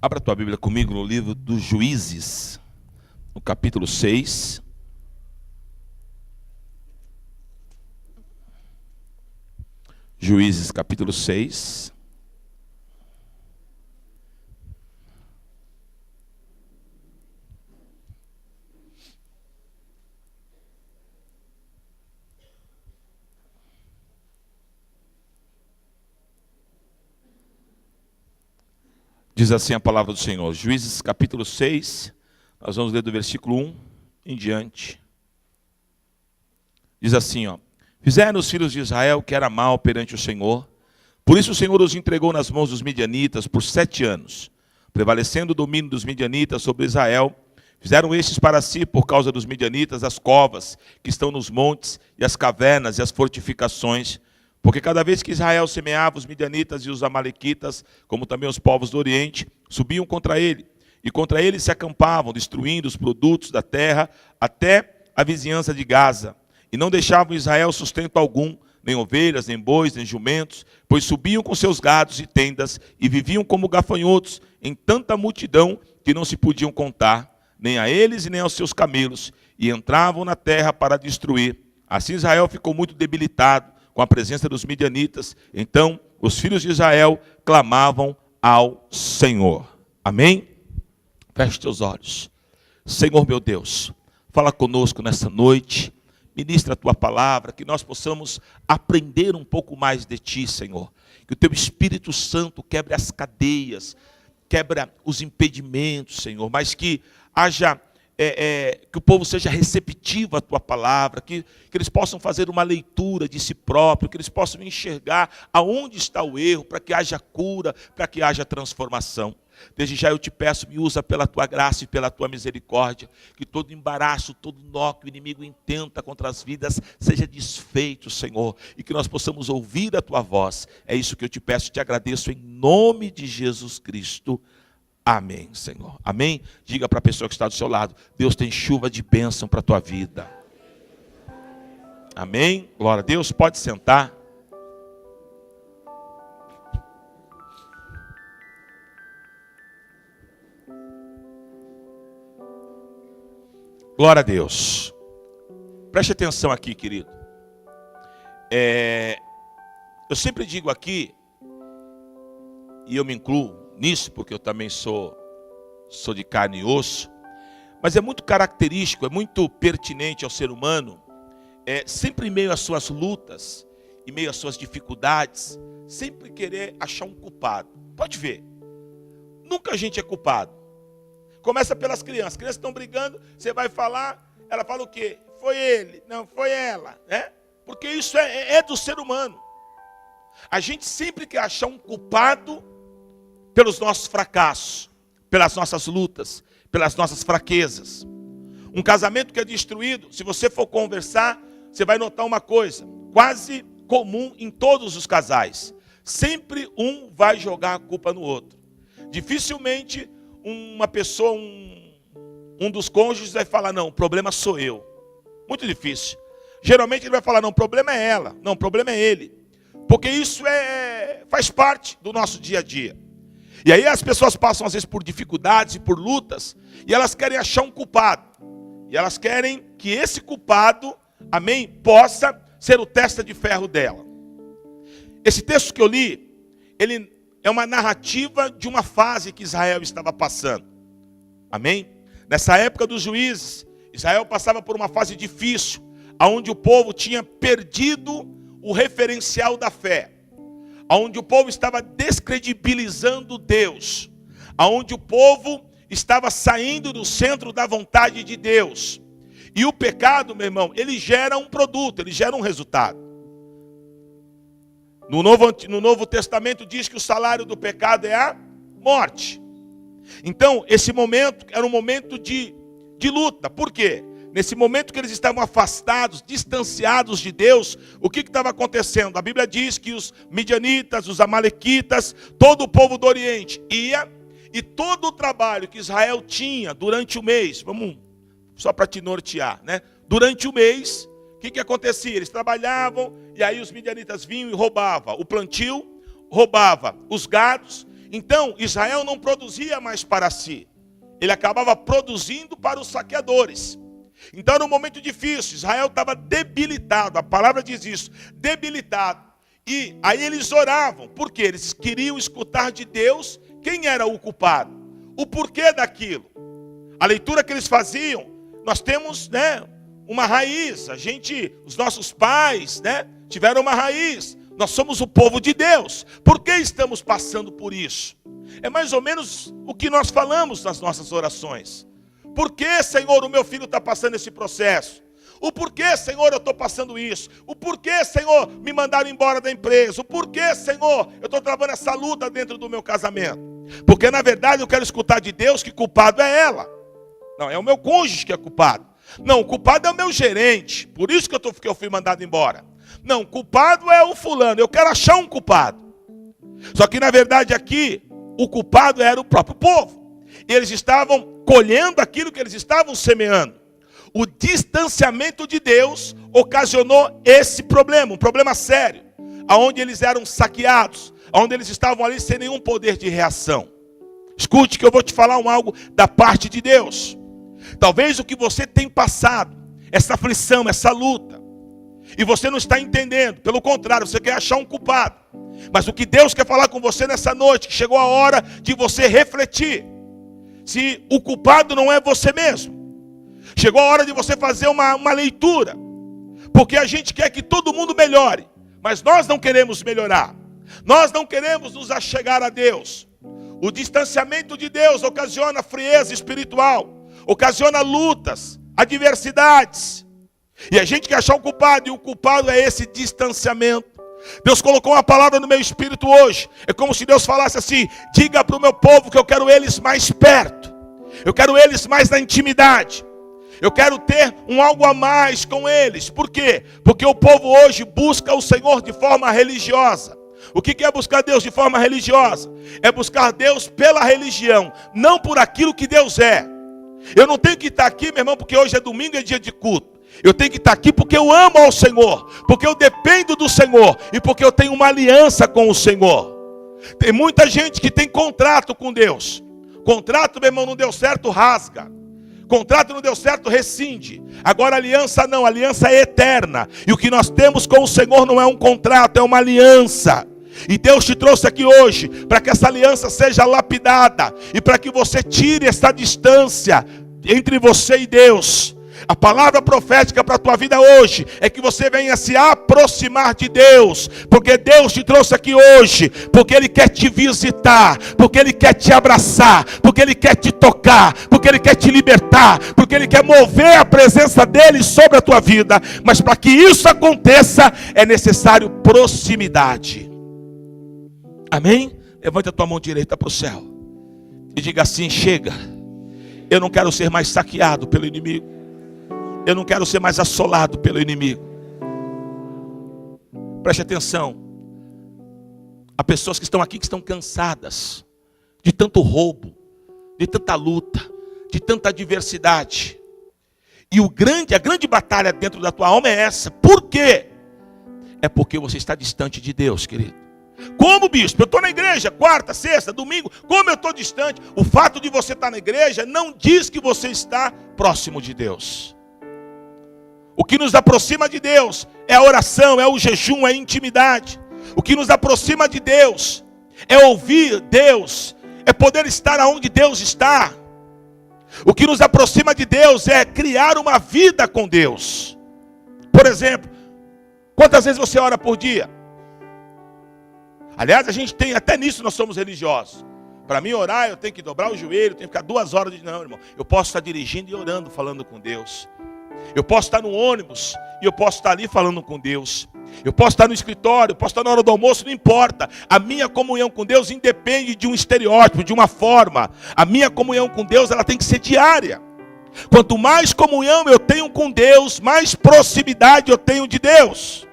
Abra a tua Bíblia comigo no livro dos Juízes, no capítulo 6. Juízes, capítulo 6. Diz assim a palavra do Senhor. Juízes, capítulo 6. Nós vamos ler do versículo 1 em diante. Diz assim, Fizeram os filhos de Israel que era mal perante o Senhor. Por isso o Senhor os entregou nas mãos dos midianitas por 7 anos. Prevalecendo o domínio dos midianitas sobre Israel, fizeram estes para si, por causa dos midianitas, as covas que estão nos montes, e as cavernas e as fortificações. Porque cada vez que Israel semeava, os midianitas e os amalequitas, como também os povos do Oriente, subiam contra ele. E contra ele se acampavam, destruindo os produtos da terra até a vizinhança de Gaza. E não deixavam Israel sustento algum, nem ovelhas, nem bois, nem jumentos, pois subiam com seus gados e tendas, e viviam como gafanhotos, em tanta multidão que não se podiam contar, nem a eles e nem aos seus camelos, e entravam na terra para destruir. Assim Israel ficou muito debilitado com a presença dos midianitas. Então os filhos de Israel clamavam ao Senhor. Amém? Feche teus olhos. Senhor meu Deus, fala conosco nessa noite. Ministra a tua palavra, que nós possamos aprender um pouco mais de ti, Senhor. Que o teu Espírito Santo quebre as cadeias, quebra os impedimentos, Senhor, mas que haja, que o povo seja receptivo à tua palavra, que eles possam fazer uma leitura de si próprio, que eles possam enxergar aonde está o erro, para que haja cura, para que haja transformação. Desde já eu te peço, me usa pela tua graça e pela tua misericórdia, que todo embaraço, todo nó que o inimigo intenta contra as vidas seja desfeito, Senhor, e que nós possamos ouvir a tua voz. É isso que eu te peço e te agradeço em nome de Jesus Cristo. Amém, Senhor. Amém? Diga para a pessoa que está do seu lado, Deus tem chuva de bênção para a tua vida. Amém? Glória a Deus, pode sentar. Glória a Deus. Preste atenção aqui, querido. Eu sempre digo aqui, e eu me incluo nisso, porque eu também sou de carne e osso, mas é muito característico, é muito pertinente ao ser humano, sempre em meio às suas lutas, em meio às suas dificuldades, sempre querer achar um culpado. Pode ver, nunca a gente é culpado. Começa pelas crianças. As crianças estão brigando, você vai falar, ela fala o quê? Foi ele, não, foi ela, né? Porque isso é do ser humano. A gente sempre quer achar um culpado pelos nossos fracassos, pelas nossas lutas, pelas nossas fraquezas. Um casamento que é destruído, se você for conversar, você vai notar uma coisa, quase comum em todos os casais. Sempre um vai jogar a culpa no outro. Dificilmente uma pessoa, um dos cônjuges vai falar, não, o problema sou eu. Muito difícil. Geralmente ele vai falar, não, o problema é ela, não, o problema é ele. Porque isso faz parte do nosso dia a dia. E aí as pessoas passam às vezes por dificuldades e por lutas, e elas querem achar um culpado. E elas querem que esse culpado, amém, possa ser o testa de ferro dela. Esse texto que eu li, ele é uma narrativa de uma fase que Israel estava passando. Amém? Nessa época dos juízes, Israel passava por uma fase difícil, onde o povo tinha perdido o referencial da fé, onde o povo estava descredibilizando Deus, onde o povo estava saindo do centro da vontade de Deus. E o pecado, meu irmão, ele gera um produto, ele gera um resultado. No Novo Testamento diz que o salário do pecado é a morte. Então, esse momento era um momento de luta. Por quê? Nesse momento que eles estavam afastados, distanciados de Deus, o que estava acontecendo? A Bíblia diz que os midianitas, os amalequitas, todo o povo do Oriente ia, e todo o trabalho que Israel tinha durante o mês, vamos só para te nortear, né? Durante o mês, o que acontecia? Eles trabalhavam, e aí os midianitas vinham e roubavam o plantio, roubava os gados, Então Israel não produzia mais para si. Ele acabava produzindo para os saqueadores. Então era um momento difícil. Israel estava debilitado. A palavra diz isso, debilitado. E aí eles oravam, porque eles queriam escutar de Deus quem era o culpado, o porquê daquilo. A leitura que eles faziam, nós temos, uma raiz. Os nossos pais, tiveram uma raiz. Nós somos o povo de Deus. Por que estamos passando por isso? É mais ou menos o que nós falamos nas nossas orações. Por que, Senhor, o meu filho está passando esse processo? O porquê, Senhor, eu estou passando isso? O porquê, Senhor, me mandaram embora da empresa? O porquê, Senhor, eu estou travando essa luta dentro do meu casamento? Porque, na verdade, eu quero escutar de Deus que culpado é ela. Não, é o meu cônjuge que é culpado. Não, o culpado é o meu gerente. Por isso que eu fui mandado embora. Não, o culpado é o fulano. Eu quero achar um culpado. Só que, na verdade, aqui, o culpado era o próprio povo. Eles estavam colhendo aquilo que eles estavam semeando. O distanciamento de Deus ocasionou esse problema, um problema sério, aonde eles eram saqueados, aonde eles estavam ali sem nenhum poder de reação. Escute que eu vou te falar algo da parte de Deus. Talvez o que você tem passado, essa aflição, essa luta, e você não está entendendo, pelo contrário, você quer achar um culpado. Mas o que Deus quer falar com você nessa noite, que chegou a hora de você refletir, se o culpado não é você mesmo. Chegou a hora de você fazer uma leitura. Porque a gente quer que todo mundo melhore. Mas nós não queremos melhorar. Nós não queremos nos achegar a Deus. O distanciamento de Deus ocasiona frieza espiritual. Ocasiona lutas, adversidades. E a gente quer achar um culpado. E o culpado é esse distanciamento. Deus colocou uma palavra no meu espírito hoje. É como se Deus falasse assim: diga para o meu povo que eu quero eles mais perto. Eu quero eles mais na intimidade. Eu quero ter algo a mais com eles. Por quê? Porque o povo hoje busca o Senhor de forma religiosa. O que é buscar Deus de forma religiosa? É buscar Deus pela religião, não por aquilo que Deus é. Eu não tenho que estar aqui, meu irmão, porque hoje é domingo e é dia de culto. Eu tenho que estar aqui porque eu amo ao Senhor, porque eu dependo do Senhor e porque eu tenho uma aliança com o Senhor. Tem muita gente que tem contrato com Deus. Contrato, meu irmão, não deu certo, rasga. Contrato não deu certo, rescinde. Agora aliança não, aliança é eterna. E o que nós temos com o Senhor não é um contrato, é uma aliança. E Deus te trouxe aqui hoje para que essa aliança seja lapidada e para que você tire essa distância entre você e Deus. A palavra profética para a tua vida hoje é que você venha se aproximar de Deus, porque Deus te trouxe aqui hoje, porque Ele quer te visitar, porque Ele quer te abraçar, porque Ele quer te tocar, porque Ele quer te libertar, porque Ele quer mover a presença dEle sobre a tua vida. Mas para que isso aconteça é necessário proximidade. Amém? Levante a tua mão direita para o céu e diga assim: chega, eu não quero ser mais saqueado pelo inimigo. Eu não quero ser mais assolado pelo inimigo. Preste atenção. Há pessoas que estão aqui que estão cansadas de tanto roubo, de tanta luta, de tanta adversidade. E a grande batalha dentro da tua alma é essa. Por quê? É porque você está distante de Deus, querido. Como, bispo? Eu estou na igreja, quarta, sexta, domingo. Como eu estou distante? O fato de você estar na igreja não diz que você está próximo de Deus. O que nos aproxima de Deus é a oração, é o jejum, é a intimidade. O que nos aproxima de Deus é ouvir Deus, é poder estar onde Deus está. O que nos aproxima de Deus é criar uma vida com Deus. Por exemplo, quantas vezes você ora por dia? Aliás, a gente tem, até nisso nós somos religiosos. Para mim orar, eu tenho que dobrar o joelho, eu tenho que ficar 2 horas de... Não, irmão, eu posso estar dirigindo e orando, falando com Deus. Eu posso estar no ônibus e eu posso estar ali falando com Deus. Eu posso estar no escritório, eu posso estar na hora do almoço, não importa. A minha comunhão com Deus independe de um estereótipo, de uma forma. A minha comunhão com Deus, ela tem que ser diária. Quanto mais comunhão eu tenho com Deus, mais proximidade eu tenho de Deus.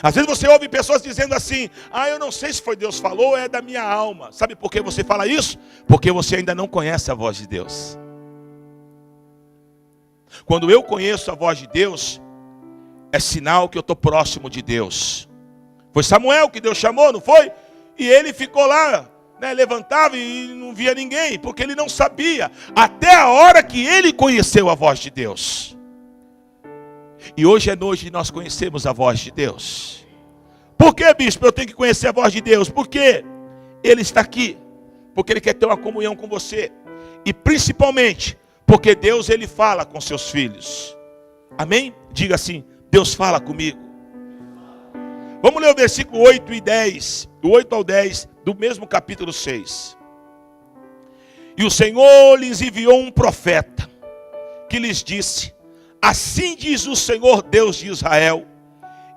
Às vezes você ouve pessoas dizendo assim: eu não sei se foi Deus que falou ou é da minha alma. Sabe por que você fala isso? Porque você ainda não conhece a voz de Deus. Quando eu conheço a voz de Deus, é sinal que eu estou próximo de Deus. Foi Samuel que Deus chamou, não foi? E ele ficou lá, levantava e não via ninguém, porque ele não sabia, até a hora que ele conheceu a voz de Deus. E hoje é noite de nós conhecermos a voz de Deus. Por que, bispo, eu tenho que conhecer a voz de Deus? Porque Ele está aqui, porque Ele quer ter uma comunhão com você, e principalmente, porque Deus, Ele fala com seus filhos. Amém? Diga assim: Deus fala comigo. Vamos ler o versículo 8 e 10, do 8 ao 10, do mesmo capítulo 6. E o Senhor lhes enviou um profeta, que lhes disse: assim diz o Senhor Deus de Israel: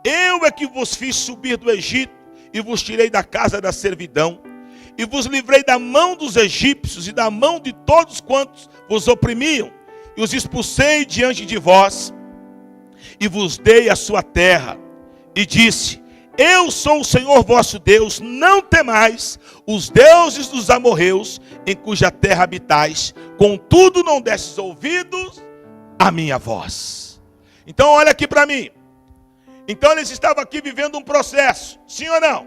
eu é que vos fiz subir do Egito, e vos tirei da casa da servidão, e vos livrei da mão dos egípcios, e da mão de todos quantos vos oprimiam, e os expulsei diante de vós, e vos dei a sua terra, e disse: eu sou o Senhor vosso Deus, não temais os deuses dos amorreus, em cuja terra habitais, contudo não destes ouvidos à minha voz. Então olha aqui para mim. Então eles estavam aqui vivendo um processo, sim ou não?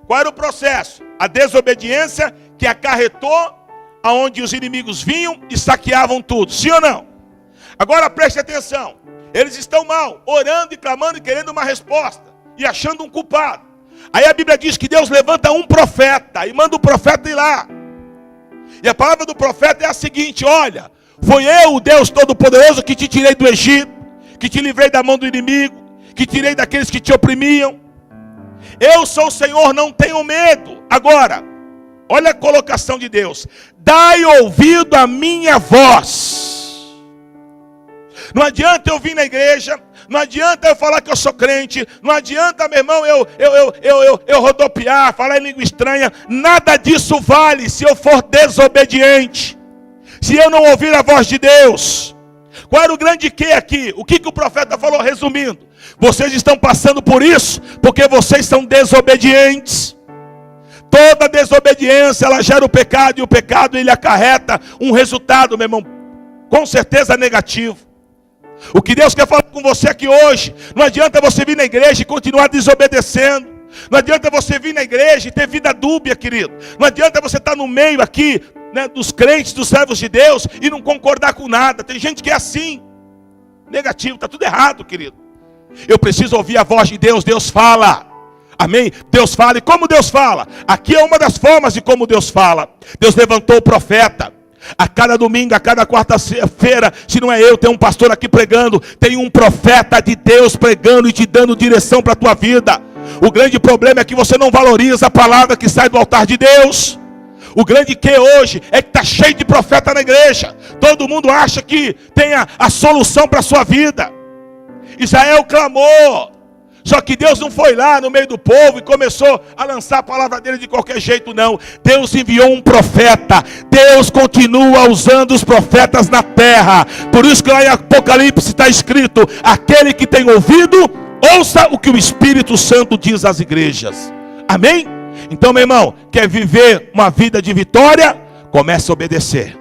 Qual era o processo? A desobediência que acarretou aonde os inimigos vinham e saqueavam tudo, sim ou não? Agora preste atenção, eles estão mal, orando e clamando e querendo uma resposta, e achando um culpado. Aí a Bíblia diz que Deus levanta um profeta, e manda o profeta ir lá. E a palavra do profeta é a seguinte: olha, foi eu, o Deus Todo-Poderoso, que te tirei do Egito, que te livrei da mão do inimigo, que tirei daqueles que te oprimiam. Eu sou o Senhor, não tenho medo. Agora, olha a colocação de Deus: dai ouvido à minha voz. Não adianta eu vir na igreja, não adianta eu falar que eu sou crente, não adianta, meu irmão, eu rodopiar, falar em língua estranha. Nada disso vale se eu for desobediente, se eu não ouvir a voz de Deus. Qual era o grande que aqui? O que o profeta falou, resumindo? Vocês estão passando por isso porque vocês são desobedientes. Toda desobediência, ela gera o pecado, e o pecado, ele acarreta um resultado, meu irmão, com certeza negativo. O que Deus quer falar com você aqui hoje: não adianta você vir na igreja e continuar desobedecendo. Não adianta você vir na igreja e ter vida dúbia, querido. Não adianta você estar no meio aqui, dos crentes, dos servos de Deus, e não concordar com nada. Tem gente que é assim, negativo, está tudo errado, querido. Eu preciso ouvir a voz de Deus. Deus fala, amém? Deus fala. E como Deus fala? Aqui é uma das formas de como Deus fala. Deus levantou o profeta. A cada domingo, a cada quarta-feira, se não é eu, tem um pastor aqui pregando, tem um profeta de Deus pregando e te dando direção para a tua vida. O grande problema é que você não valoriza a palavra que sai do altar de Deus. O grande que hoje é que está cheio de profeta na igreja. Todo mundo acha que tem a solução para a sua vida. Israel clamou, só que Deus não foi lá no meio do povo e começou a lançar a palavra dele de qualquer jeito, não. Deus enviou um profeta. Deus continua usando os profetas na terra. Por isso que lá em Apocalipse está escrito: aquele que tem ouvido, ouça o que o Espírito Santo diz às igrejas. Amém? Então, meu irmão, quer viver uma vida de vitória? Comece a obedecer.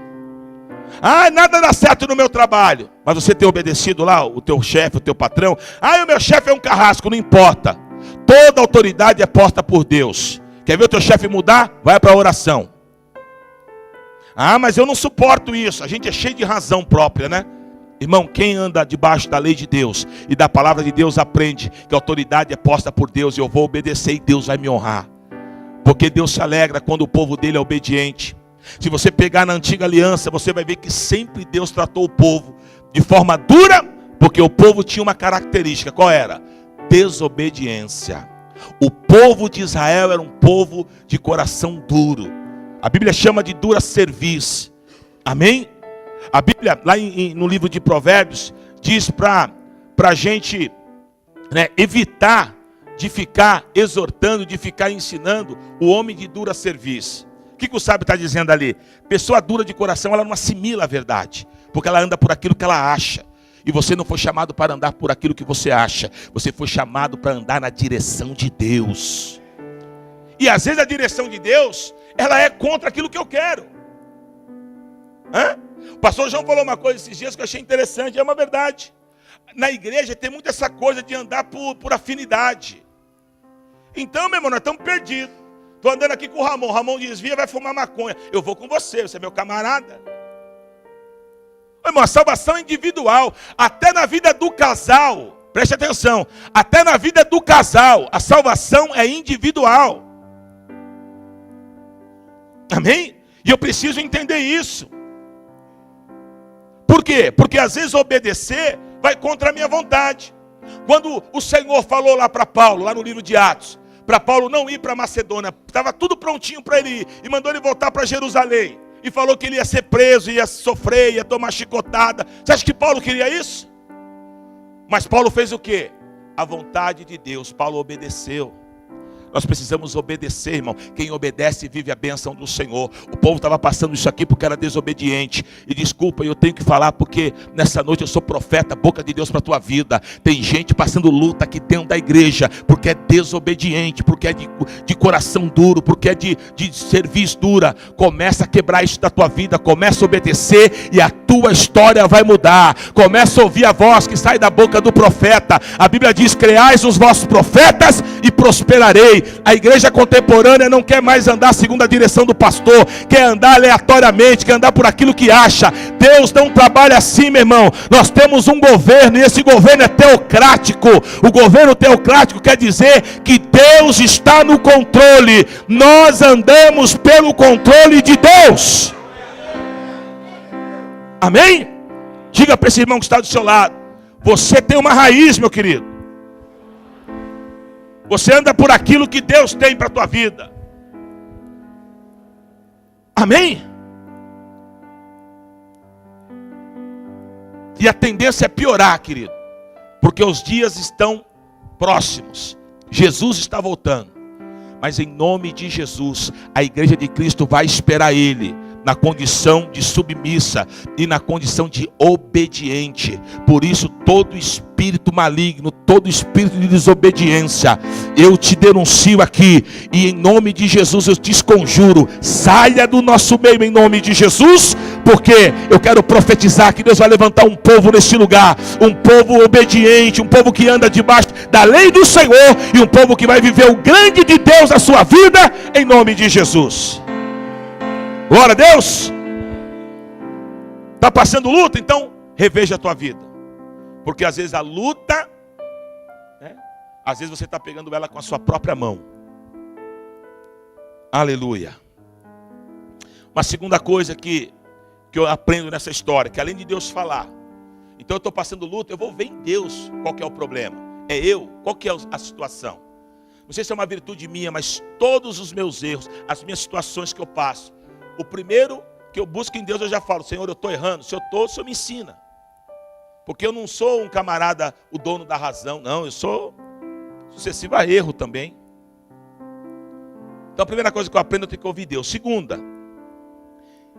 Ah, nada dá certo no meu trabalho. Mas você tem obedecido lá o teu chefe, o teu patrão? Ah, o meu chefe é um carrasco. Não importa. Toda autoridade é posta por Deus. Quer ver o teu chefe mudar? Vai para a oração. Ah, mas eu não suporto isso. A gente é cheio de razão própria, né? Irmão, quem anda debaixo da lei de Deus e da palavra de Deus aprende que a autoridade é posta por Deus, e eu vou obedecer e Deus vai me honrar. Porque Deus se alegra quando o povo dele é obediente. Se você pegar na antiga aliança, você vai ver que sempre Deus tratou o povo de forma dura, porque o povo tinha uma característica. Qual era? Desobediência. O povo de Israel era um povo de coração duro. A Bíblia chama de dura cerviz. Amém? A Bíblia, lá no livro de Provérbios, diz para a gente evitar de ficar exortando, de ficar ensinando o homem de dura cerviz. O que o sábio está dizendo ali? Pessoa dura de coração, ela não assimila a verdade, porque ela anda por aquilo que ela acha. E você não foi chamado para andar por aquilo que você acha. Você foi chamado para andar na direção de Deus. E às vezes a direção de Deus, ela é contra aquilo que eu quero. O pastor João falou uma coisa esses dias que eu achei interessante, é uma verdade. Na igreja tem muito essa coisa de andar por afinidade. Então, meu irmão, nós estamos perdidos. Estou andando aqui com o Ramon desvia, vai fumar maconha. Eu vou com você é meu camarada. Irmão, a salvação é individual. Até na vida do casal, preste atenção, até na vida do casal, a salvação é individual. Amém? E eu preciso entender isso. Por quê? Porque às vezes obedecer vai contra a minha vontade. Quando o Senhor falou lá para Paulo, lá no livro de Atos, para Paulo não ir para Macedônia, estava tudo prontinho para ele ir, e mandou ele voltar para Jerusalém, e falou que ele ia ser preso, ia sofrer, ia tomar chicotada. Você acha que Paulo queria isso? Mas Paulo fez o quê? A vontade de Deus. Paulo obedeceu. Nós precisamos obedecer, irmão. Quem obedece vive a bênção do Senhor. O povo estava passando isso aqui porque era desobediente. E desculpa, eu tenho que falar porque nessa noite eu sou profeta, boca de Deus para a tua vida. Tem gente passando luta aqui dentro da igreja porque é desobediente, porque é de coração duro, porque é de serviço dura. Começa a quebrar isso da tua vida, começa a obedecer e a tua história vai mudar. Começa a ouvir a voz que sai da boca do profeta. A Bíblia diz: creais os vossos profetas e prosperarei. A igreja contemporânea não quer mais andar segundo a direção do pastor, quer andar aleatoriamente, quer andar por aquilo que acha. Deus não trabalha assim, meu irmão. Nós temos um governo e esse governo é teocrático. O governo teocrático quer dizer que Deus está no controle. Nós andamos pelo controle de Deus. Amém? Diga para esse irmão que está do seu lado: você tem uma raiz, meu querido. Você anda por aquilo que Deus tem para a tua vida. Amém? E a tendência é piorar, querido, porque os dias estão próximos. Jesus está voltando. Mas em nome de Jesus, a igreja de Cristo vai esperar Ele na condição de submissa e na condição de obediente. Por isso, todo espírito maligno, todo espírito de desobediência, eu te denuncio aqui, e em nome de Jesus eu te esconjuro: saia do nosso meio em nome de Jesus, porque eu quero profetizar que Deus vai levantar um povo neste lugar, um povo obediente, um povo que anda debaixo da lei do Senhor, e um povo que vai viver o grande de Deus na sua vida, em nome de Jesus. Glória a Deus. Está passando luta? Então reveja a tua vida. Porque às vezes a luta, às vezes você está pegando ela com a sua própria mão. Aleluia. Uma segunda coisa que eu aprendo nessa história, que além de Deus falar, então eu estou passando luta, eu vou ver em Deus qual que é o problema. É eu? Qual que é a situação? Não sei se é uma virtude minha, mas todos os meus erros, as minhas situações que eu passo, o primeiro que eu busco em Deus, eu já falo: Senhor, eu estou errando. Se eu estou, o Senhor me ensina. Porque eu não sou um camarada, o dono da razão. Não, eu sou sucessivo a erro também. Então a primeira coisa que eu aprendo, eu tenho que ouvir Deus. Segunda,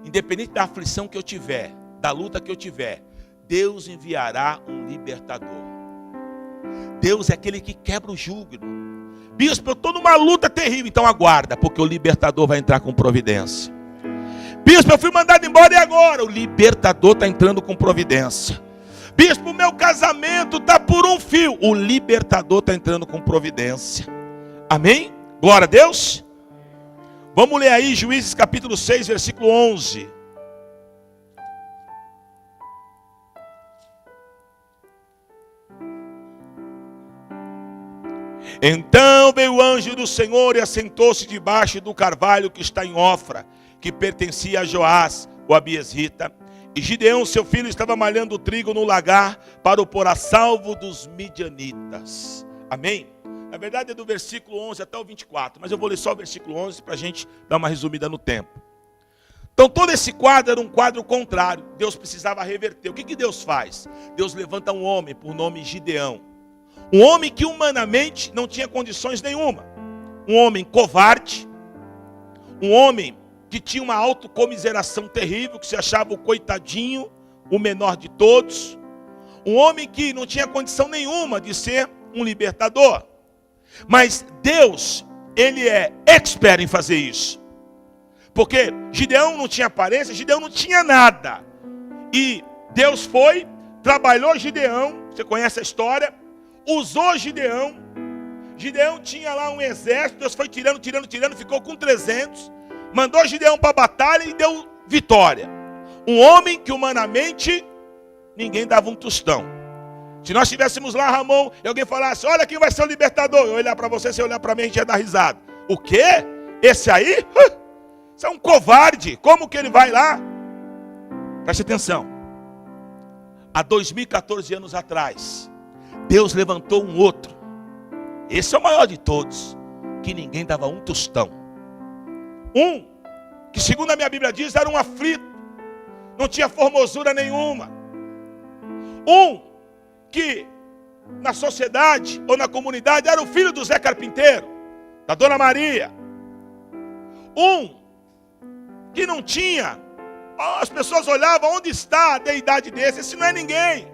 independente da aflição que eu tiver, da luta que eu tiver, Deus enviará um libertador. Deus é aquele que quebra o jugo. Bispo, eu estou numa luta terrível. Então aguarda, porque o libertador vai entrar com providência. Bispo, eu fui mandado embora e agora? O libertador está entrando com providência. Bispo, o meu casamento está por um fio. O libertador está entrando com providência. Amém? Glória a Deus. Vamos ler aí Juízes capítulo 6, versículo 11. Então veio o anjo do Senhor e assentou-se debaixo do carvalho que está em Ofra, que pertencia a Joás, o abiesrita. E Gideão, seu filho, estava malhando trigo no lagar para o pôr a salvo dos midianitas. Amém? Na verdade é do versículo 11 até o 24, mas eu vou ler só o versículo 11 para a gente dar uma resumida no tempo. Então todo esse quadro era um quadro contrário. Deus precisava reverter. O que Deus faz? Deus levanta um homem por nome Gideão. Um homem que humanamente não tinha condições nenhuma. Um homem covarde. Um homem que tinha uma autocomiseração terrível, que se achava o coitadinho, o menor de todos. Um homem que não tinha condição nenhuma de ser um libertador. Mas Deus, Ele é expert em fazer isso. Porque Gideão não tinha aparência, Gideão não tinha nada. E Deus foi, trabalhou Gideão, você conhece a história, usou Gideão, Gideão tinha lá um exército, Deus foi tirando, ficou com 300. Mandou Gideão para a batalha e deu vitória. Um homem que humanamente ninguém dava um tostão. Se nós estivéssemos lá, Ramon, e alguém falasse, olha quem vai ser o libertador. Eu olhar para você, você olhar para mim, a gente ia dar risada. O quê? Esse aí? Isso é um covarde. Como que ele vai lá? Preste atenção. Há 2014 anos atrás, Deus levantou um outro. Esse é o maior de todos. Que ninguém dava um tostão. Um, que segundo a minha Bíblia diz, era um aflito. Não tinha formosura nenhuma. Um, que na sociedade ou na comunidade era o filho do Zé Carpinteiro, da Dona Maria. Um, que não tinha. As pessoas olhavam, onde está a deidade desse? Esse não é ninguém.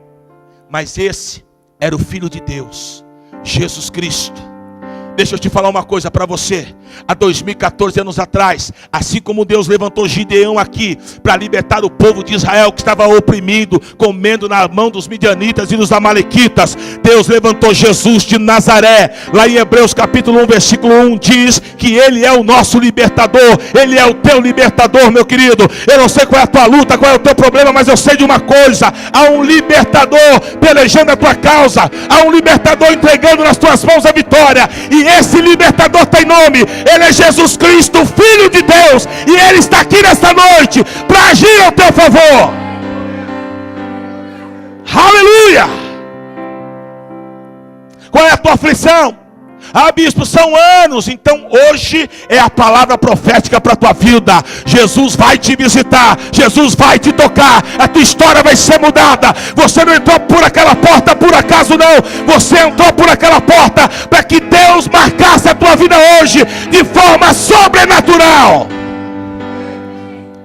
Mas esse era o Filho de Deus, Jesus Cristo. Deixa eu te falar uma coisa para você. Há 2014 anos atrás, assim como Deus levantou Gideão aqui para libertar o povo de Israel que estava oprimido, comendo na mão dos midianitas e dos amalequitas, Deus levantou Jesus de Nazaré. Lá em Hebreus capítulo 1 versículo 1 diz que Ele é o nosso libertador. Ele é o teu libertador, meu querido. Eu não sei qual é a tua luta, qual é o teu problema, mas eu sei de uma coisa: há um libertador pelejando a tua causa. Há um libertador entregando nas tuas mãos a vitória. E esse libertador tem nome. Ele é Jesus Cristo, Filho de Deus. E Ele está aqui nesta noite para agir ao teu favor. Aleluia! Qual é a tua aflição? Ah, bispo, são anos. Então hoje é a palavra profética para a tua vida. Jesus vai te visitar, Jesus vai te tocar, a tua história vai ser mudada. Você não entrou por aquela porta por acaso, não. Você entrou por aquela porta para que Deus marcasse a tua vida hoje de forma sobrenatural.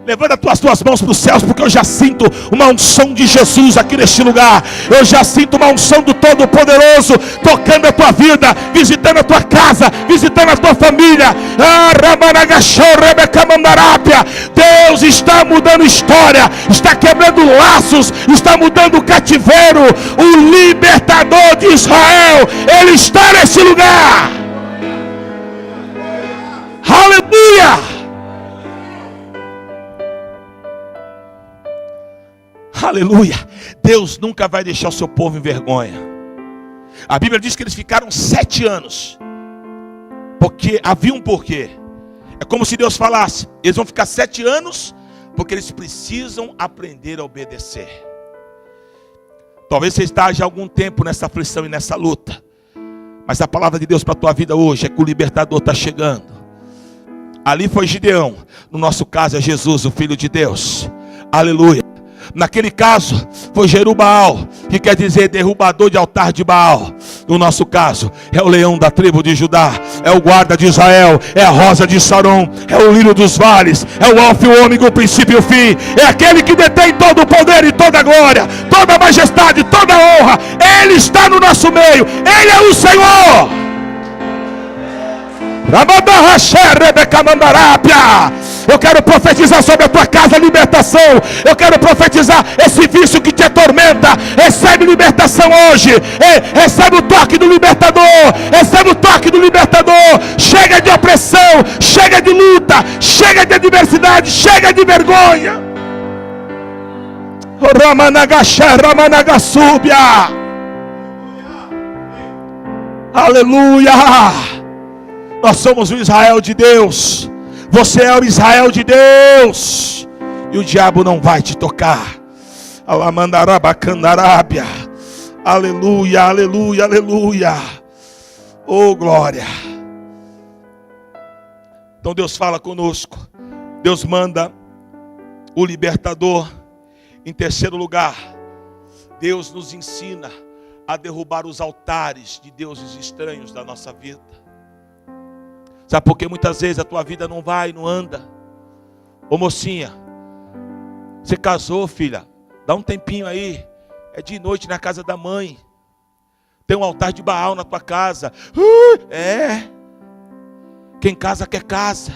Levanta as tuas mãos para os céus, porque eu já sinto uma unção de Jesus aqui neste lugar. Eu já sinto uma unção do Todo-Poderoso tocando a tua vida, visitando a tua casa, visitando a tua família. Deus está mudando história, está quebrando laços, está mudando o cativeiro. O libertador de Israel, Ele está nesse lugar. Aleluia! Aleluia. Deus nunca vai deixar o seu povo em vergonha. A Bíblia diz que eles ficaram 7 anos. Porque havia um porquê. É como se Deus falasse: eles vão ficar 7 anos porque eles precisam aprender a obedecer. Talvez você esteja há algum tempo nessa aflição e nessa luta, mas a palavra de Deus para a tua vida hoje é que o libertador está chegando. Ali foi Gideão. No nosso caso é Jesus, o Filho de Deus. Aleluia. Naquele caso foi Jerubaal, que quer dizer derrubador de altar de Baal. No nosso caso é o leão da tribo de Judá, é o guarda de Israel, é a rosa de Saron, é o lírio dos vales, é o alfa e o ômega, o princípio e o fim. É aquele que detém todo o poder e toda a glória, toda a majestade, toda a honra. Ele está no nosso meio, Ele é o Senhor. Eu quero profetizar sobre a tua casa libertação. Eu quero profetizar esse vício que te atormenta. Recebe libertação hoje. Recebe o toque do libertador. Recebe o toque do libertador. Chega de opressão, chega de luta, chega de adversidade, chega de vergonha. Aleluia. Nós somos o Israel de Deus. Você é o Israel de Deus. E o diabo não vai te tocar. Alamandarabacandarábia. Aleluia, aleluia, aleluia. Oh, glória. Então Deus fala conosco. Deus manda o libertador. Em terceiro lugar, Deus nos ensina a derrubar os altares de deuses estranhos da nossa vida. Sabe por que muitas vezes a tua vida não vai, não anda? Ô mocinha, você casou, filha, dá um tempinho aí. É de noite na casa da mãe. Tem um altar de Baal na tua casa. Quem casa quer casa.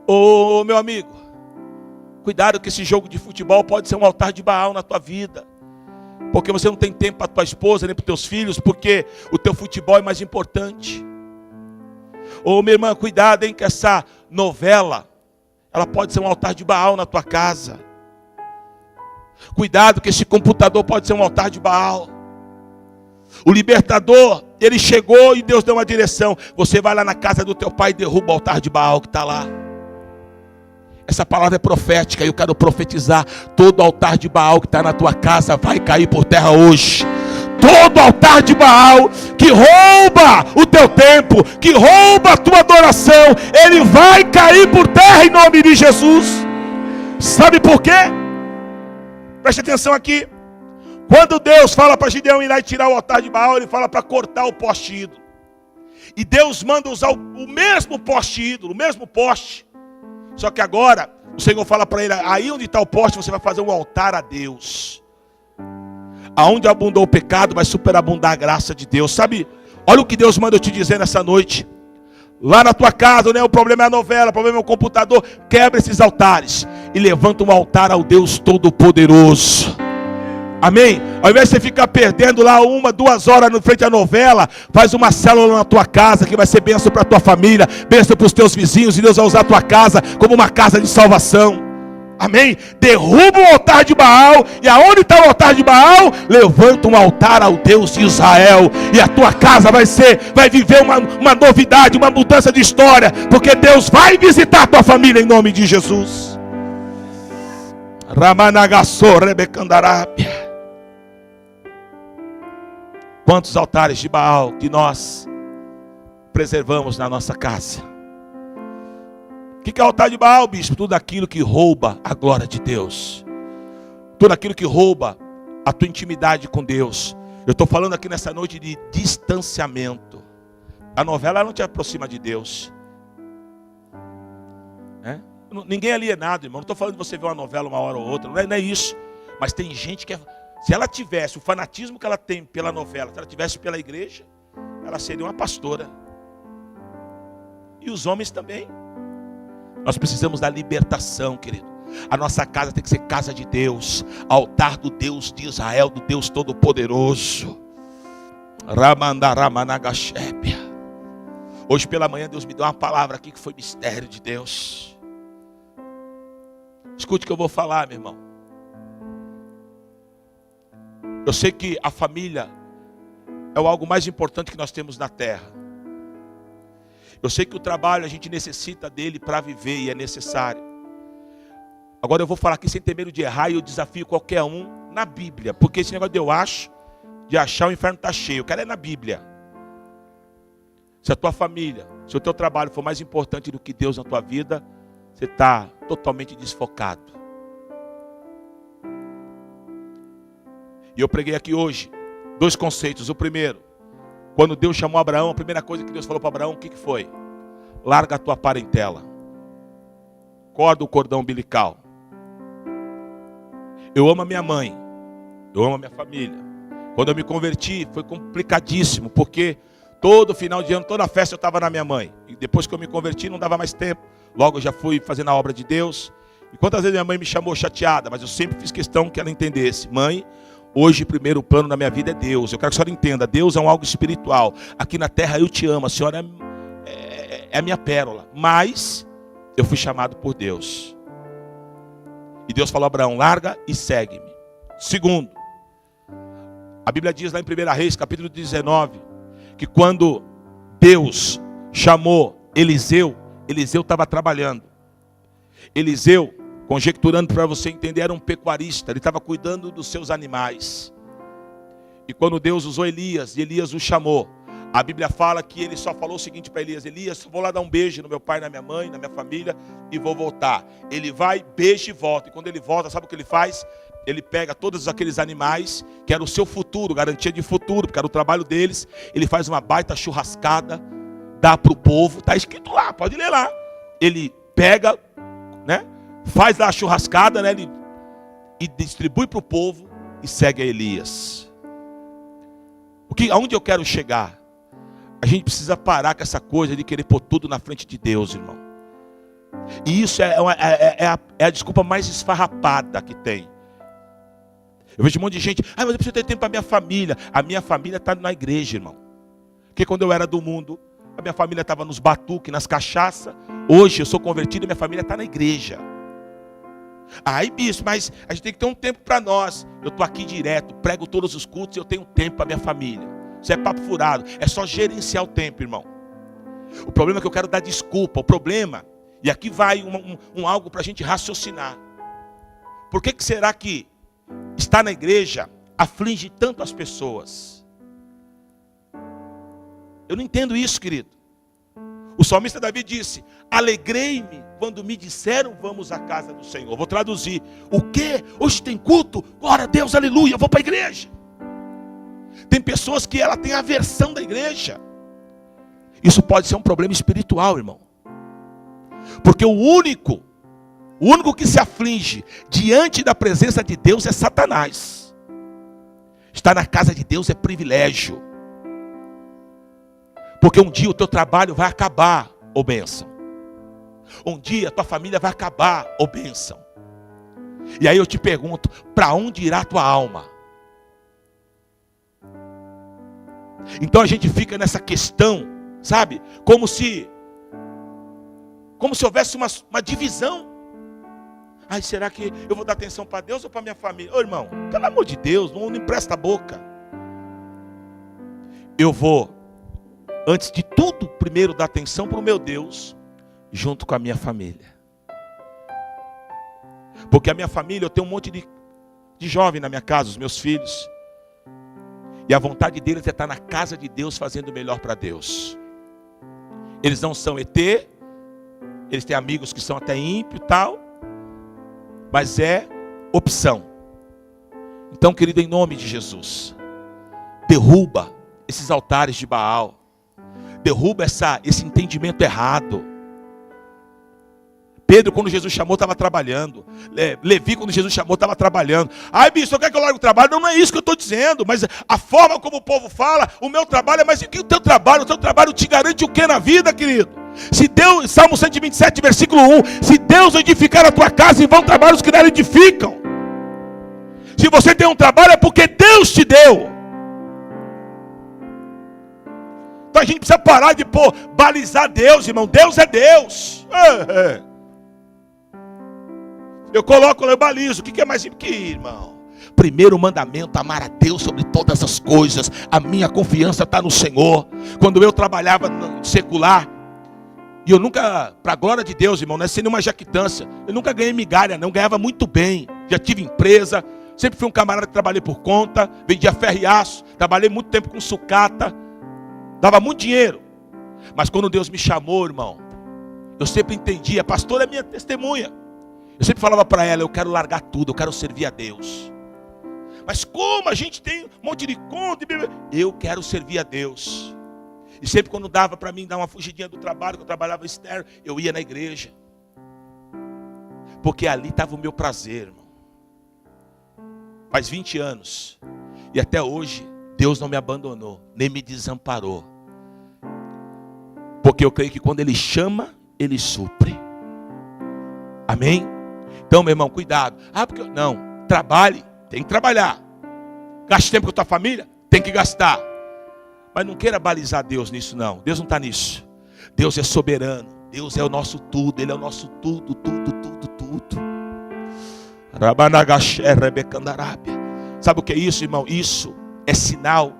Ô meu amigo, cuidado que esse jogo de futebol pode ser um altar de Baal na tua vida. porque você não tem tempo para tua esposa, nem para os teus filhos, porque o teu futebol é mais importante. Ou minha irmã, cuidado, hein, que essa novela, ela pode ser um altar de Baal na tua casa. Cuidado que esse computador pode ser um altar de Baal. O libertador, ele chegou e Deus deu uma direção. Você vai lá na casa do teu pai e derruba o altar de Baal que está lá. Essa palavra é profética e eu quero profetizar. Todo altar de Baal que está na tua casa vai cair por terra hoje. Todo altar de Baal que rouba o teu tempo, que rouba a tua adoração, ele vai cair por terra em nome de Jesus. Sabe por quê? Preste atenção aqui. Quando Deus fala para Gideão ir lá e tirar o altar de Baal, ele fala para cortar o poste ídolo. E Deus manda usar o mesmo poste ídolo, o mesmo poste. Só que agora o Senhor fala para ele: aí onde está o poste você vai fazer um altar a Deus. Aonde abundou o pecado vai superabundar a graça de Deus. Sabe, olha o que Deus manda eu te dizer nessa noite. Lá na tua casa, né, o problema é a novela, o problema é o computador. Quebra esses altares e levanta um altar ao Deus Todo-Poderoso. Amém? Ao invés de você ficar perdendo lá 1, 2 horas no frente à novela, faz uma célula na tua casa que vai ser bênção para a tua família, bênção para os teus vizinhos, e Deus vai usar a tua casa como uma casa de salvação. Amém? Derruba o altar de Baal, e aonde está o altar de Baal? Levanta um altar ao Deus de Israel, e a tua casa vai viver uma novidade, uma mudança de história, porque Deus vai visitar a tua família em nome de Jesus. Ramanagassor Rebecandarápia. Quantos altares de Baal que nós preservamos na nossa casa? O que é altar de Baal, bispo? Tudo aquilo que rouba a glória de Deus. Tudo aquilo que rouba a tua intimidade com Deus. Eu estou falando aqui nessa noite de distanciamento. A novela não te aproxima de Deus. Ninguém é alienado, irmão. Não estou falando de você ver uma novela uma hora ou outra. Não é isso. Mas tem gente que se ela tivesse o fanatismo que ela tem pela novela, se ela tivesse pela igreja, ela seria uma pastora. E os homens também. Nós precisamos da libertação, querido. A nossa casa tem que ser casa de Deus, altar do Deus de Israel, do Deus Todo-Poderoso. Ramandaramanagasépia. Hoje pela manhã Deus me deu uma palavra aqui que foi mistério de Deus. Escute o que eu vou falar, meu irmão. Eu sei que a família é o algo mais importante que nós temos na terra. Eu sei que o trabalho a gente necessita dele para viver e é necessário. Agora eu vou falar aqui sem ter medo de errar e eu desafio qualquer um na Bíblia. Porque esse negócio de achar o inferno está cheio. Eu quero é na Bíblia. Se a tua família, se o teu trabalho for mais importante do que Deus na tua vida, você está totalmente desfocado. E eu preguei aqui hoje 2 conceitos. O primeiro, quando Deus chamou Abraão, a primeira coisa que Deus falou para Abraão, o que foi? Larga a tua parentela. Corta o cordão umbilical. Eu amo a minha mãe. Eu amo a minha família. Quando eu me converti, foi complicadíssimo, porque todo final de ano, toda festa eu estava na minha mãe. E depois que eu me converti, não dava mais tempo. Logo eu já fui fazendo a obra de Deus. E quantas vezes minha mãe me chamou chateada, mas eu sempre fiz questão que ela entendesse. Mãe, hoje o primeiro plano na minha vida é Deus. Eu quero que a senhora entenda, Deus é um algo espiritual. Aqui na terra eu te amo, a senhora é a minha pérola. Mas eu fui chamado por Deus. E Deus falou a Abraão, larga e segue-me. Segundo, a Bíblia diz lá em 1 Reis, capítulo 19, que quando Deus chamou Eliseu, Eliseu estava trabalhando. Eliseu, conjecturando para você entender, era um pecuarista. Ele estava cuidando dos seus animais. E quando Deus usou Elias, e Elias o chamou, a Bíblia fala que ele só falou o seguinte para Elias: Elias, vou lá dar um beijo no meu pai, na minha mãe, na minha família, e vou voltar. Ele vai, beija e volta. E quando ele volta, sabe o que ele faz? Ele pega todos aqueles animais, que era o seu futuro, garantia de futuro, porque era o trabalho deles. Ele faz uma baita churrascada, dá para o povo, está escrito lá, pode ler lá. Ele pega, né, faz lá a churrascada, né, e distribui para o povo e segue a Elias. Aonde eu quero chegar? A gente precisa parar com essa coisa de querer pôr tudo na frente de Deus, irmão. E isso é a desculpa mais esfarrapada que tem. Eu vejo um monte de gente, mas eu preciso ter tempo para minha família. A minha família está na igreja, irmão. Porque quando eu era do mundo, a minha família estava nos batuques, nas cachaças. Hoje eu sou convertido e minha família está na igreja. Aí, bispo, mas a gente tem que ter um tempo para nós. Eu estou aqui direto, prego todos os cultos e eu tenho tempo para minha família. Isso é papo furado, é só gerenciar o tempo, irmão. O problema é que eu quero dar desculpa. O problema, e aqui vai algo para a gente raciocinar. Por que será que estar na igreja aflige tanto as pessoas? Eu não entendo isso, querido. O salmista Davi disse: alegrei-me quando me disseram vamos à casa do Senhor. Vou traduzir. O quê? Hoje tem culto? Glória a Deus, aleluia, eu vou para a igreja. Tem pessoas que ela tem aversão da igreja. Isso pode ser um problema espiritual, irmão. Porque o único que se aflige diante da presença de Deus é Satanás. Estar na casa de Deus é privilégio. Porque um dia o teu trabalho vai acabar, ô bênção. Um dia a tua família vai acabar, ô bênção. E aí eu te pergunto, para onde irá a tua alma? Então a gente fica nessa questão, sabe? Como se houvesse uma divisão. Ai, será que eu vou dar atenção para Deus ou para minha família? Ô irmão, pelo amor de Deus, não empresta a boca. Eu vou, antes de tudo, primeiro dar atenção para o meu Deus, junto com a minha família. Porque a minha família, eu tenho um monte de jovem na minha casa, os meus filhos. E a vontade deles é estar na casa de Deus, fazendo o melhor para Deus. Eles não são ET, eles têm amigos que são até ímpio e tal, mas é opção. Então, querido, em nome de Jesus, derruba esses altares de Baal, derruba esse entendimento errado. Pedro, quando Jesus chamou, estava trabalhando. Levi, quando Jesus chamou, estava trabalhando. Ai, bicho, você quer que eu largue o trabalho? Não, não é isso que eu estou dizendo. Mas a forma como o povo fala, o meu trabalho é mais... O que o teu trabalho? O teu trabalho te garante o que na vida, querido? Se Deus, Salmo 127, versículo 1. Se Deus edificar a tua casa, em vão trabalham os que nela edificam. Se você tem um trabalho, é porque Deus te deu. Então a gente precisa parar de balizar Deus, irmão. Deus é Deus. Eu coloco, eu balizo. O que é mais que, irmão? Primeiro mandamento, amar a Deus sobre todas as coisas. A minha confiança está no Senhor. Quando eu trabalhava no secular, e eu nunca, para a glória de Deus, irmão, não é sem nenhuma jactância, eu nunca ganhei migalha, não, ganhava muito bem. Já tive empresa, sempre fui um camarada que trabalhei por conta, vendia ferro e aço, trabalhei muito tempo com sucata, dava muito dinheiro. Mas quando Deus me chamou, irmão, eu sempre entendi, a pastora é minha testemunha. Eu sempre falava para ela, eu quero largar tudo, eu quero servir a Deus. Mas como a gente tem um monte de conta, eu quero servir a Deus. E sempre quando dava para mim dar uma fugidinha do trabalho, que eu trabalhava externo, eu ia na igreja. Porque ali estava o meu prazer, irmão. Faz 20 anos. E até hoje, Deus não me abandonou, nem me desamparou. Porque eu creio que quando Ele chama, Ele supre. Amém? Então, meu irmão, cuidado. Porque não, trabalhe, tem que trabalhar. Gaste tempo com a tua família, tem que gastar. Mas não queira balizar Deus nisso, não. Deus não está nisso. Deus é soberano. Deus é o nosso tudo. Ele é o nosso tudo, tudo, tudo, tudo. Sabe o que é isso, irmão? Isso é sinal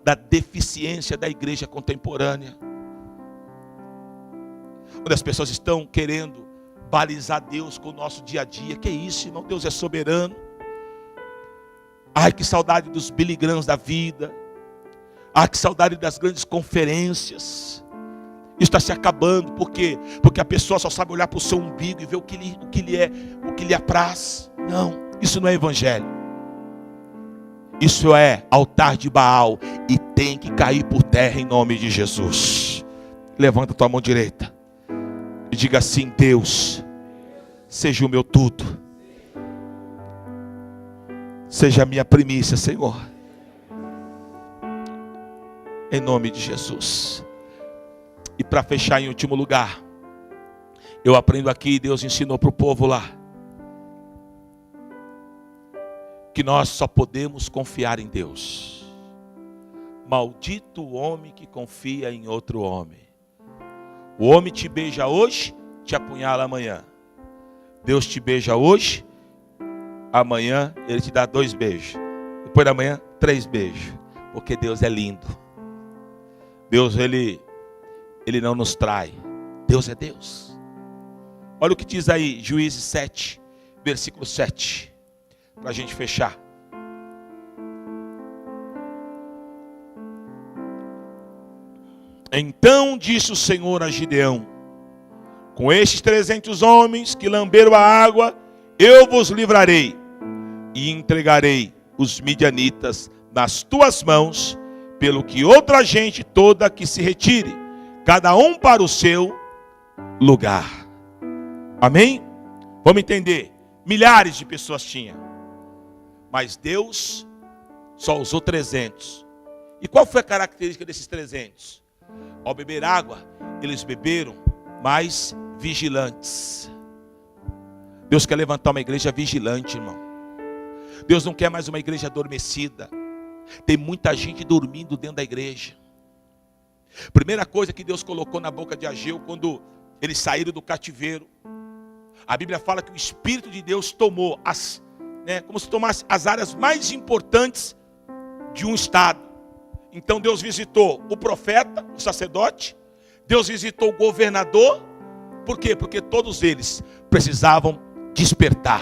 da deficiência da igreja contemporânea. Onde as pessoas estão querendo balizar Deus com o nosso dia a dia. Que é isso, irmão? Deus é soberano. Ai, que saudade dos Billy Grahams da vida. Ai, que saudade das grandes conferências. Isso está se acabando. Por quê? Porque a pessoa só sabe olhar para o seu umbigo e ver o que lhe apraz. Não, isso não é evangelho. Isso é altar de Baal. E tem que cair por terra em nome de Jesus. Levanta a tua mão direita e diga assim: Deus, seja o meu tudo. Seja a minha primícia, Senhor. Em nome de Jesus. E para fechar, em último lugar, eu aprendo aqui, Deus ensinou para o povo lá. que nós só podemos confiar em Deus. Maldito o homem que confia em outro homem. O homem te beija hoje, te apunhala amanhã. Deus te beija hoje, amanhã Ele te dá 2 beijos. Depois da manhã, 3 beijos. Porque Deus é lindo. Deus, Ele não nos trai. Deus é Deus. Olha o que diz aí, Juízes 7, versículo 7. Para a gente fechar. Então disse o Senhor a Gideão: com estes 300 homens que lamberam a água, eu vos livrarei e entregarei os midianitas nas tuas mãos, pelo que outra gente toda que se retire, cada um para o seu lugar. Amém? Vamos entender. Milhares de pessoas tinham, mas Deus só usou 300. E qual foi a característica desses 300? Ao beber água, eles beberam mais vigilantes. Deus quer levantar uma igreja vigilante, irmão. Deus não quer mais uma igreja adormecida. Tem muita gente dormindo dentro da igreja. Primeira coisa que Deus colocou na boca de Ageu quando eles saíram do cativeiro, a Bíblia fala que o Espírito de Deus tomou como se tomasse as áreas mais importantes de um estado. Então Deus visitou o profeta, o sacerdote, Deus visitou o governador. Por quê? Porque todos eles precisavam despertar.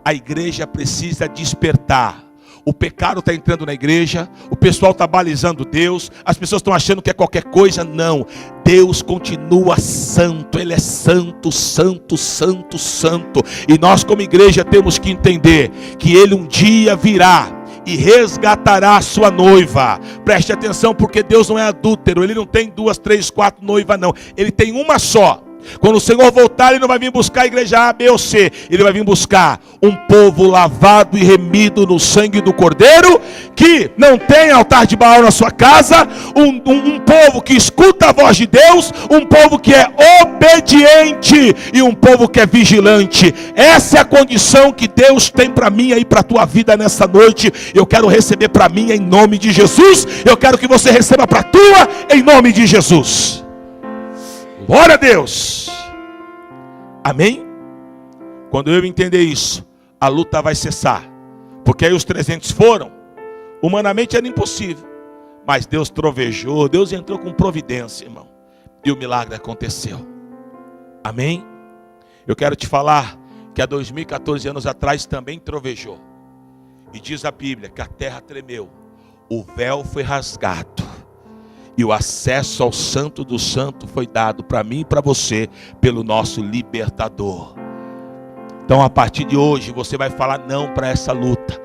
A igreja precisa despertar. O pecado está entrando na igreja, o pessoal está balizando Deus, as pessoas estão achando que é qualquer coisa. Não, Deus continua santo, Ele é santo, santo, santo, santo. E nós como igreja temos que entender que Ele um dia virá e resgatará a sua noiva. Preste atenção, porque Deus não é adúltero. Ele não tem 2, 3, 4 noivas não. Ele tem uma só. Quando o Senhor voltar, Ele não vai vir buscar a igreja A, B ou C. Ele vai vir buscar um povo lavado e remido no sangue do Cordeiro, que não tem altar de Baal na sua casa, um povo que escuta a voz de Deus, um povo que é obediente e um povo que é vigilante. Essa é a condição que Deus tem para mim e para a tua vida nessa noite. Eu quero receber para mim em nome de Jesus. Eu quero que você receba para a tua em nome de Jesus. Glória a Deus. Amém? Quando eu entender isso, a luta vai cessar. Porque aí os 300 foram. Humanamente era impossível, mas Deus trovejou, Deus entrou com providência, irmão, e o milagre aconteceu. Amém? Eu quero te falar que há 2014 anos atrás também trovejou. E diz a Bíblia que a terra tremeu, o véu foi rasgado, e o acesso ao Santo do Santo foi dado para mim e para você pelo nosso libertador. Então a partir de hoje você vai falar não para essa luta.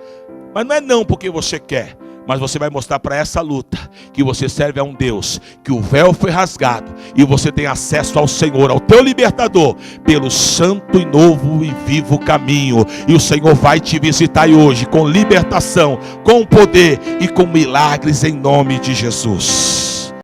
Mas não é não porque você quer, mas você vai mostrar para essa luta que você serve a um Deus, que o véu foi rasgado e você tem acesso ao Senhor, ao teu libertador, pelo santo e novo e vivo caminho. E o Senhor vai te visitar hoje com libertação, com poder e com milagres em nome de Jesus.